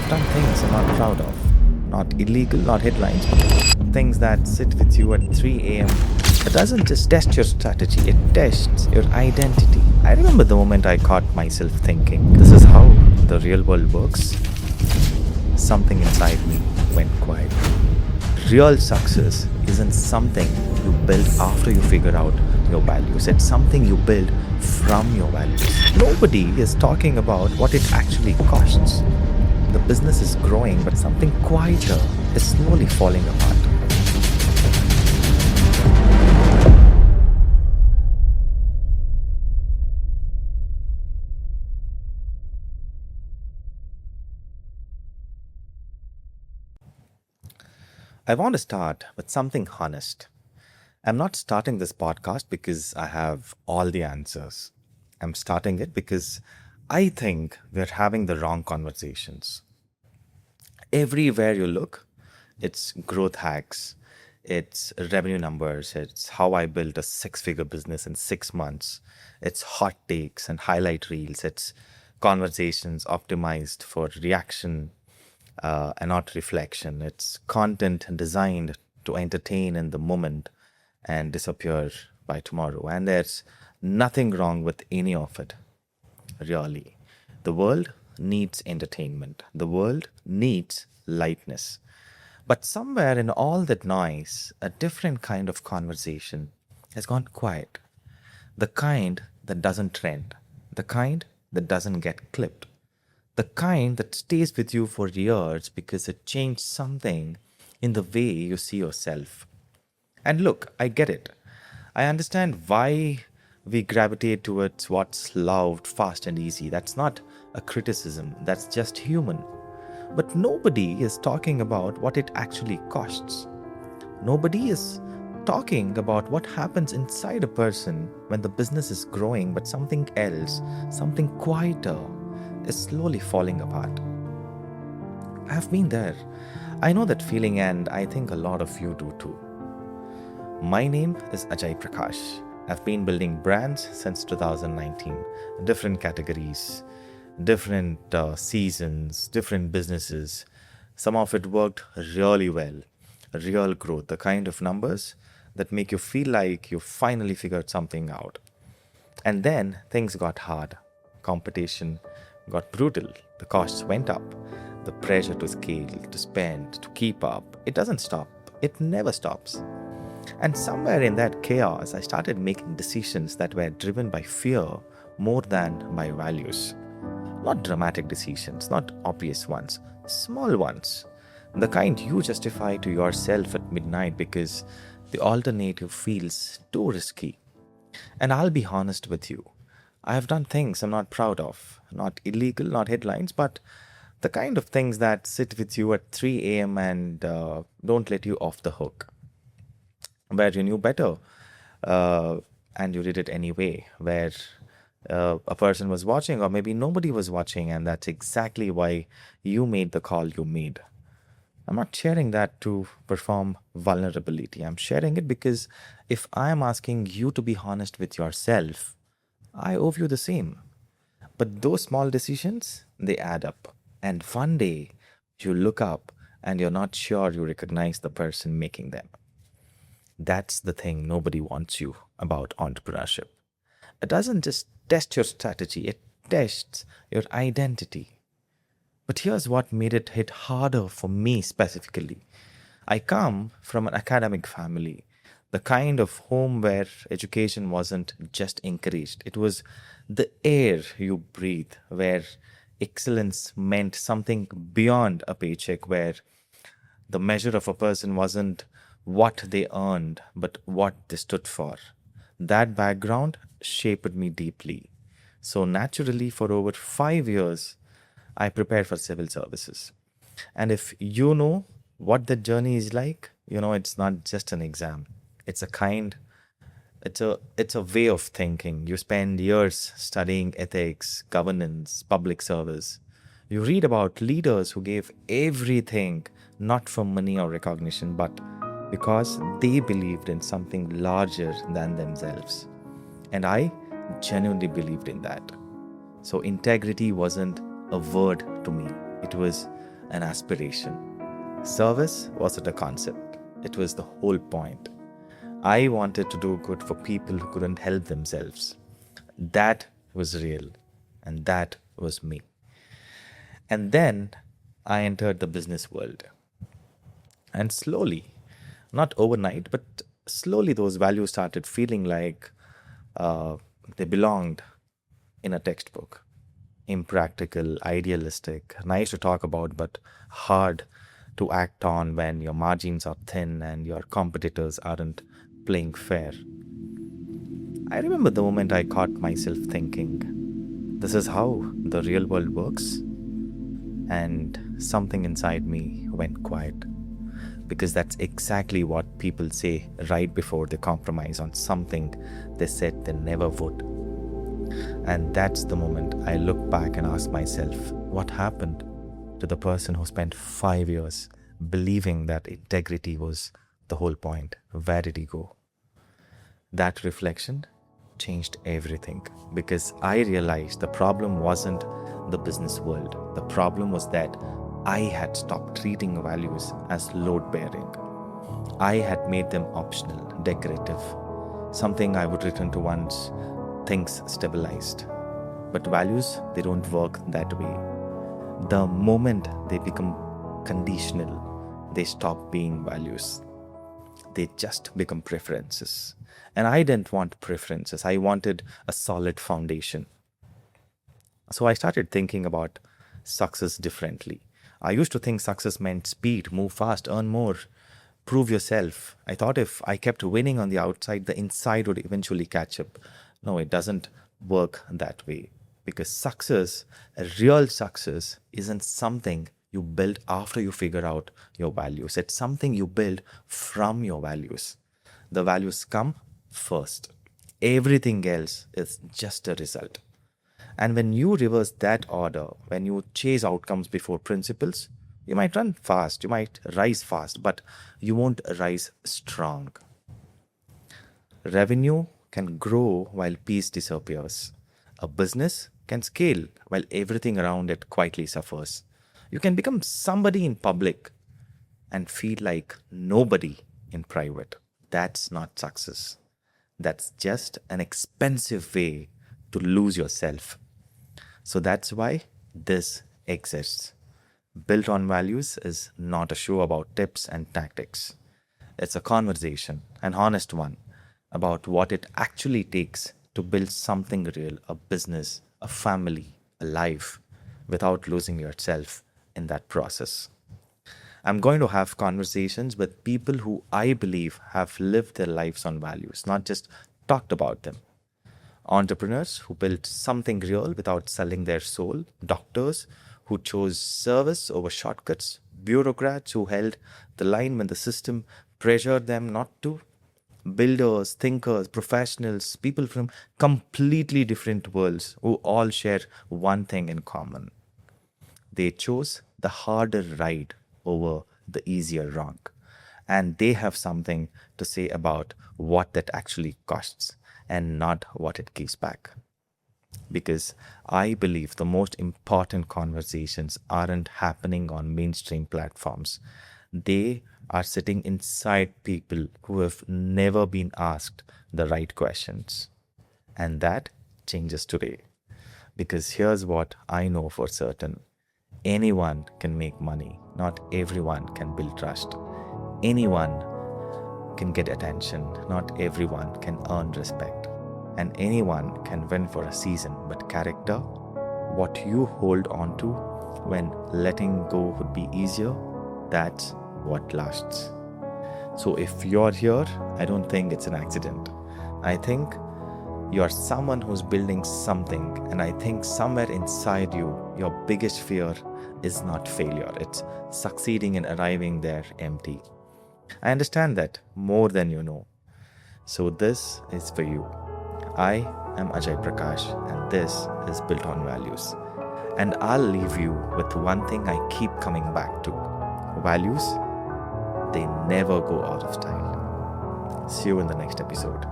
I've done things I'm not proud of. Not illegal, not headlines, but things that sit with you at 3 a.m. It doesn't just test your strategy, it tests your identity. I remember the moment I caught myself thinking, this is how the real world works. Something inside me went quiet. Real success isn't something you build after you figure out your values. It's something you build from your values. Nobody is talking about what it actually costs. The business is growing, but something quieter is slowly falling apart. I want to start with something honest. I'm not starting this podcast because I have all the answers. I'm starting it because I think we're having the wrong conversations. Everywhere you look, it's growth hacks, it's revenue numbers, it's how I built a six-figure business in 6 months, it's hot takes and highlight reels, it's conversations optimized for reaction and not reflection. It's content designed to entertain in the moment and disappear by tomorrow. And there's nothing wrong with any of it, really. The world needs entertainment, the world needs lightness. But somewhere in all that noise, a different kind of conversation has gone quiet. The kind that doesn't trend, the kind that doesn't get clipped, the kind that stays with you for years because it changed something in the way you see yourself. And look, I get it. I understand why we gravitate towards what's loud, fast, and easy. That's not a criticism, that's just human. But nobody is talking about what it actually costs. Nobody is talking about what happens inside a person when the business is growing, but something else, something quieter, is slowly falling apart. I've been there. I know that feeling, and I think a lot of you do too. My name is Ajay Prakash. I've been building brands since 2019, different categories, different seasons, different businesses. Some of it worked really well, real growth, the kind of numbers that make you feel like you finally figured something out. And then things got hard. Competition got brutal. The costs went up. The pressure to scale, to spend, to keep up, it doesn't stop. It never stops. And somewhere in that chaos, I started making decisions that were driven by fear more than by values. Not dramatic decisions, not obvious ones, small ones. The kind you justify to yourself at midnight because the alternative feels too risky. And I'll be honest with you. I have done things I'm not proud of. Not illegal, not headlines, but the kind of things that sit with you at 3 a.m. and don't let you off the hook. Where you knew better uh, and you did it anyway. Where a person was watching, or maybe nobody was watching, and that's exactly why you made the call you made. I'm not sharing that to perform vulnerability. I'm sharing it because if I'm asking you to be honest with yourself, I owe you the same. But those small decisions, they add up. And one day you look up and you're not sure you recognize the person making them. That's the thing nobody wants you about entrepreneurship. It doesn't just test your strategy, it tests your identity. But here's what made it hit harder for me specifically. I come from an academic family, the kind of home where education wasn't just encouraged, it was the air you breathe, where excellence meant something beyond a paycheck, where the measure of a person wasn't what they earned, but what they stood for. That background shaped me deeply. So, naturally, for over 5 years, I prepared for civil services. And if you know what the journey is like, you know it's not just an exam. It's a kind it's a way of thinking. You spend years studying ethics, governance, public service. You read about leaders who gave everything not for money or recognition, but because they believed in something larger than themselves. And I genuinely believed in that. So integrity wasn't a word to me. It was an aspiration. Service wasn't a concept, it was the whole point. I wanted to do good for people who couldn't help themselves. That was real, and that was me. And then I entered the business world. And slowly, not overnight, but slowly, those values started feeling like they belonged in a textbook. Impractical, idealistic, nice to talk about, but hard to act on when your margins are thin and your competitors aren't playing fair. I remember the moment I caught myself thinking, this is how the real world works, and something inside me went quiet. Because that's exactly what people say right before they compromise on something they said they never would. And that's the moment I look back and ask myself, what happened to the person who spent 5 years believing that integrity was the whole point? Where did he go? That reflection changed everything, because I realized the problem wasn't the business world. The problem was that I had stopped treating values as load bearing. I had made them optional, decorative, something I would return to once things stabilized. But values, they don't work that way. The moment they become conditional, they stop being values. They just become preferences. And I didn't want preferences, I wanted a solid foundation. So I started thinking about success differently. I used to think success meant speed, move fast, earn more, prove yourself. I thought if I kept winning on the outside, the inside would eventually catch up. No, it doesn't work that way. Because success, a real success, isn't something you build after you figure out your values. It's something you build from your values. The values come first. Everything else is just a result. And when you reverse that order, when you chase outcomes before principles, you might run fast, you might rise fast, but you won't rise strong. Revenue can grow while peace disappears. A business can scale while everything around it quietly suffers. You can become somebody in public and feel like nobody in private. That's not success. That's just an expensive way to lose yourself. So that's why this exists. Built on Values is not a show about tips and tactics. It's a conversation, an honest one, about what it actually takes to build something real, a business, a family, a life, without losing yourself in that process. I'm going to have conversations with people who I believe have lived their lives on values, not just talked about them. Entrepreneurs who built something real without selling their soul, doctors who chose service over shortcuts, bureaucrats who held the line when the system pressured them not to, builders, thinkers, professionals, people from completely different worlds who all share one thing in common. They chose the harder ride over the easier wrong. And they have something to say about what that actually costs and not what it gives back. Because I believe the most important conversations aren't happening on mainstream platforms. They are sitting inside people who have never been asked the right questions. And that changes today. Because here's what I know for certain: anyone can make money, not everyone can build trust. Anyone can get attention, not everyone can earn respect. And anyone can win for a season, but character, what you hold on to when letting go would be easier, that's what lasts. So if you're here, I don't think it's an accident. I think you're someone who's building something, and I think somewhere inside you, your biggest fear is not failure, it's succeeding in arriving there empty. I understand that more than you know. So this is for you. I am Ajay Prakash, and this is Built on Values. And I'll leave you with one thing I keep coming back to: values, they never go out of style. See you in the next episode.